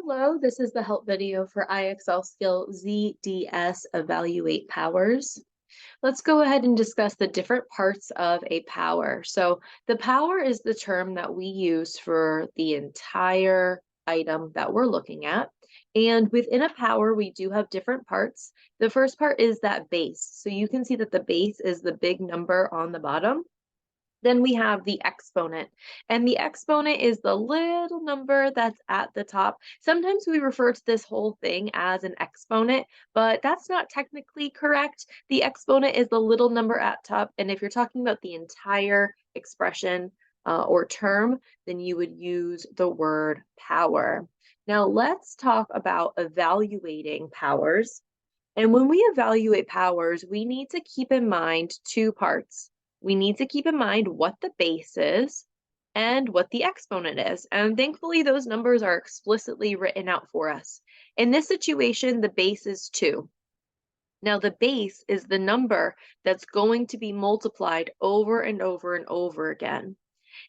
Hello, this is the help video for IXL skill ZDS evaluate powers. Let's go ahead and discuss the different parts of a power. So the power is the term that we use for the entire item that we're looking at. And within a power, we do have different parts. The first part is that base. So you can see that the base is the big number on the bottom. Then we have the exponent, and the exponent is the little number that's at the top. Sometimes we refer to this whole thing as an exponent, but that's not technically correct. The exponent is the little number at top, and if you're talking about the entire expression or term, then you would use the word power. Now let's talk about evaluating powers. And when we evaluate powers, we need to keep in mind two parts. We need to keep in mind what the base is and what the exponent is. And thankfully, those numbers are explicitly written out for us. In this situation, the base is 2. Now, the base is the number that's going to be multiplied over and over and over again.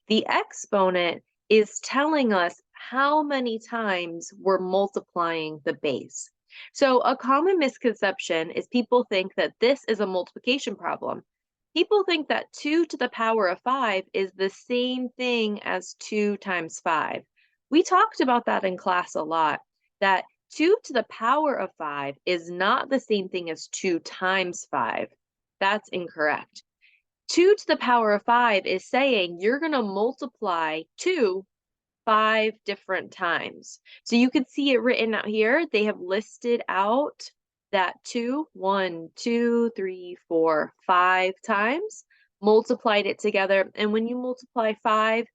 The exponent is telling us how many times we're multiplying the base. So a common misconception is people think that this is a multiplication problem. People think that 2 to the power of 5 is the same thing as 2 times 5. We talked about that in class a lot, that 2 to the power of 5 is not the same thing as 2 times 5. That's incorrect. 2 to the power of 5 is saying you're going to multiply 2 5 different times. So you can see it written out here. They have listed out that 2, 1, 2, 3, 4, 5 times, multiplied it together. And when you multiply 5,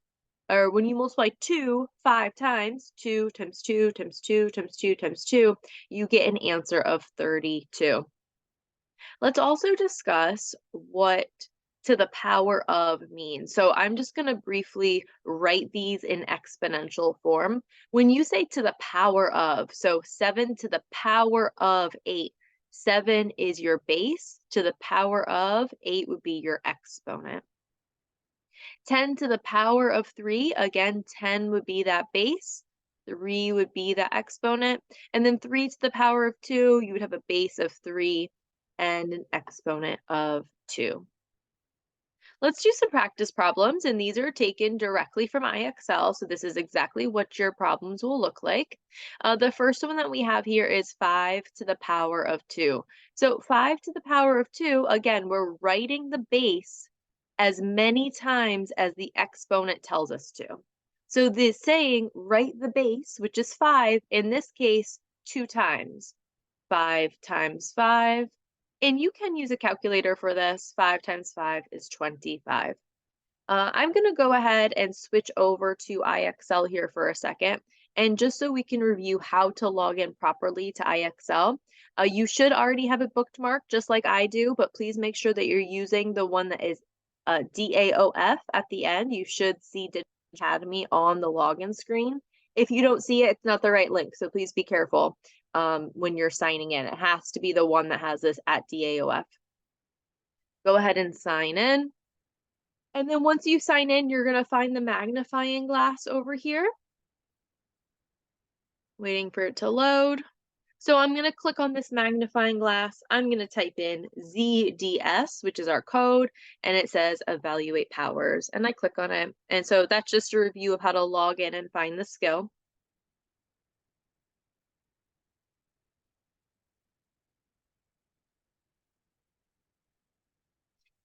or when you multiply 2 5 times, 2 times 2 times 2 times 2 times 2, you get an answer of 32. Let's also discuss what to the power of means. So I'm just going to briefly write these in exponential form. When you say to the power of, so 7 to the power of 8, 7 is your base. To the power of 8 would be your exponent. 10 to the power of 3, again, 10 would be that base. 3 would be the exponent. And then 3 to the power of 2, you would have a base of 3 and an exponent of 2. Let's do some practice problems, and these are taken directly from IXL, so this is exactly what your problems will look like. The first one that we have here is 5 to the power of 2. So 5 to the power of 2, again, we're writing the base as many times as the exponent tells us to. So this saying, write the base, which is 5, in this case, 2 times. 5 times 5. And you can use a calculator for this. 5 times 5 is 25. I'm going to go ahead and switch over to IXL here for a second. And just so we can review how to log in properly to IXL, you should already have it bookmarked just like I do, but please make sure that you're using the one that is DAOF at the end. You should see Digital Academy on the login screen. If you don't see it, it's not the right link, so please be careful. When you're signing in. It has to be the one that has this at DAOF. Go ahead and sign in. And then once you sign in, you're going to find the magnifying glass over here. Waiting for it to load. So I'm going to click on this magnifying glass. I'm going to type in ZDS, which is our code, and it says evaluate powers. And I click on it. And so that's just a review of how to log in and find the skill.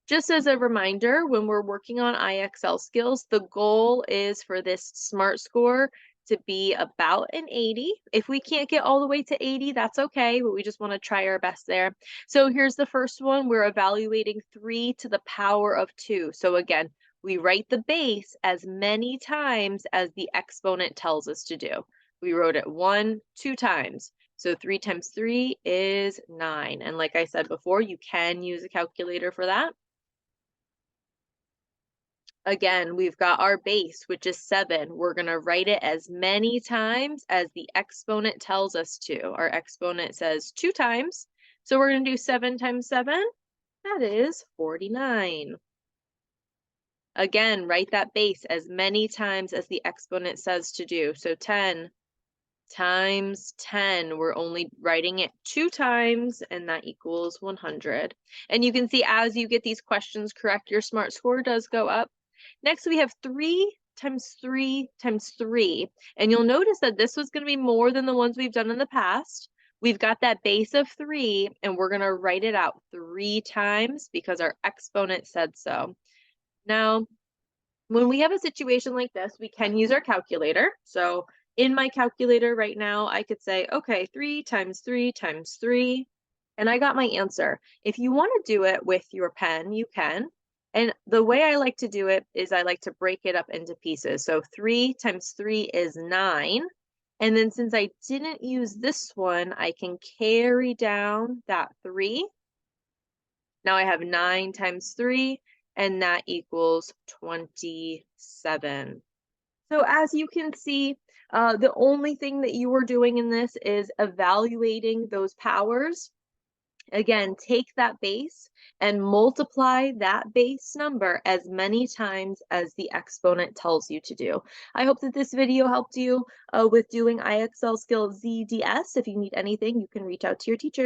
Just as a reminder, when we're working on IXL skills, the goal is for this SMART score to be about an 80. If we can't get all the way to 80, that's okay, but we just want to try our best there. So here's the first one. We're evaluating 3 to the power of 2. So again, we write the base as many times as the exponent tells us to do. We wrote it 1, 2 times. So 3 times 3 is 9. And like I said before, you can use a calculator for that. Again, we've got our base, which is 7. We're going to write it as many times as the exponent tells us to. Our exponent says 2 times. So we're going to do 7 times 7. That is 49. Again, write that base as many times as the exponent says to do. So 10 times 10. We're only writing it 2 times, and that equals 100. And you can see as you get these questions correct, your SMART score does go up. Next, we have 3 times 3 times 3. And you'll notice that this was going to be more than the ones we've done in the past. We've got that base of 3, and we're going to write it out 3 times because our exponent said so. Now, when we have a situation like this, we can use our calculator. So in my calculator right now, I could say, okay, 3 times 3 times 3, and I got my answer. If you want to do it with your pen, you can. And the way I like to do it is I like to break it up into pieces. So 3 times 3 is 9. And then since I didn't use this one, I can carry down that 3. Now I have 9 times 3, and that equals 27. So as you can see, the only thing that you are doing in this is evaluating those powers. Again, take that base and multiply that base number as many times as the exponent tells you to do. I hope that this video helped you with doing IXL skill ZDS. If you need anything, you can reach out to your teacher.